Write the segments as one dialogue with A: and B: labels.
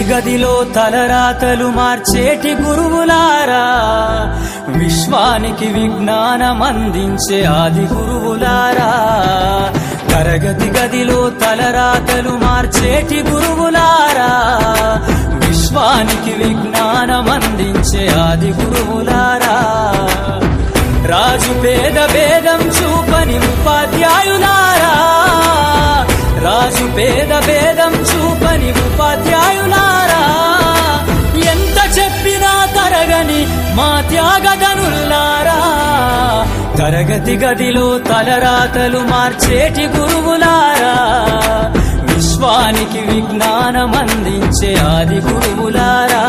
A: గదిలో తలరాతలు మార్చేటి గురువులారా, విశ్వానికి విజ్ఞానం అందించే ఆది గురువులారా. తరగతి గదిలో తలరాతలు మార్చేటి గురువులారా, విశ్వానికి విజ్ఞానం అందించే ఆది గురువులారా. రాజు పేద భేదం చూపని ఉపాధ్యాయులారా, రాజు పేద భేదం చూపని ఉపాధ్యాయులారా. ఎంత చెప్పినా తరగని మా త్యాగధనులారా, తరగతి గదిలో తలరాతలు మార్చేటి గురువులారా, విశ్వానికి విజ్ఞానం అందించే ఆది గురువులారా.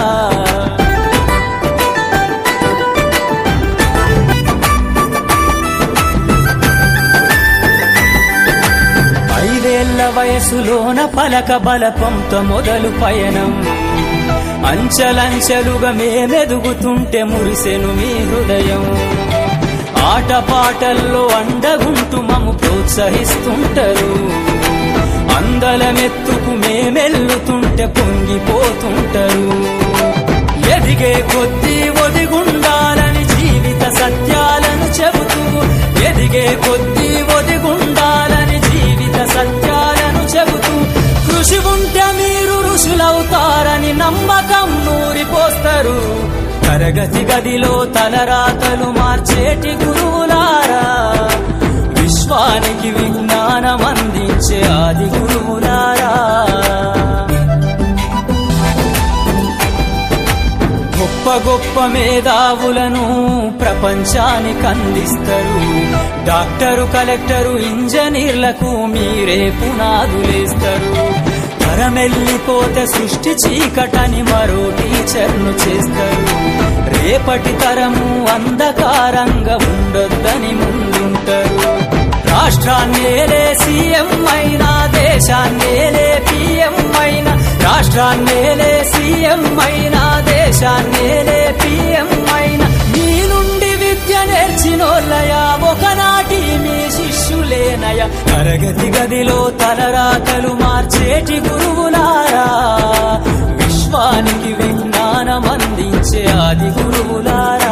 A: వయసులోన పలక బలపంతో మొదలు పయనం, అంచలంచెలుగా మేమెదుగుతుంటే మురిసెను మీ హృదయం. ఆటపాటల్లో అండగుంటూ మమ్ము ప్రోత్సహిస్తుంటారు, అందలమెత్తుకు మేమెల్లుతుంటే పొంగిపోతుంటారు. ఎదిగే కొద్దీ ఒదిగుండాలని జీవిత సత్యాలను చెబుతూ, ఎదిగే కొద్దీ ఒదిగుండాలని జీవిత సత్యాలను చెబుతూ, కృషి ఉంటే మీరు ఋషులవుతారని నమ్మకం నూరిపోస్తారు. తరగతి గదిలో తలరాతలు మార్చేటి గురువులారా, విశ్వానికి విజ్ఞానం అందించే ఆది గురువులారా. గొప్ప గొప్ప మేధావులను ప్రపంచానికి అందిస్తారు. డాక్టరు, కలెక్టరు, ఇంజనీర్లకు మీరే పునాదులేస్తారు. తరమెల్లిపోతే సృష్టి చీకటని మరో టీచర్ను చేస్తారు. రేపటి తరము అంధకారంగా ఉండొద్దని ముందుంటారు. రాష్ట్రాన్నేలే సీఎం అయినా, దేశాన్నేలే పీఎం అయినా, రాష్ట్రాన్నేలే సీఎం అయినా, దేశాన్నేలే పీఎం అయినా, మీ నుండి విద్య నేర్చినోళ్ళయా, ఒకనాటి మీ శిష్యులేనయ. తరగతి గదిలో తలరాతలు మార్చేటి గురువులారా, విశ్వానికి విజ్ఞానం అందించే ఆది గురువులారా.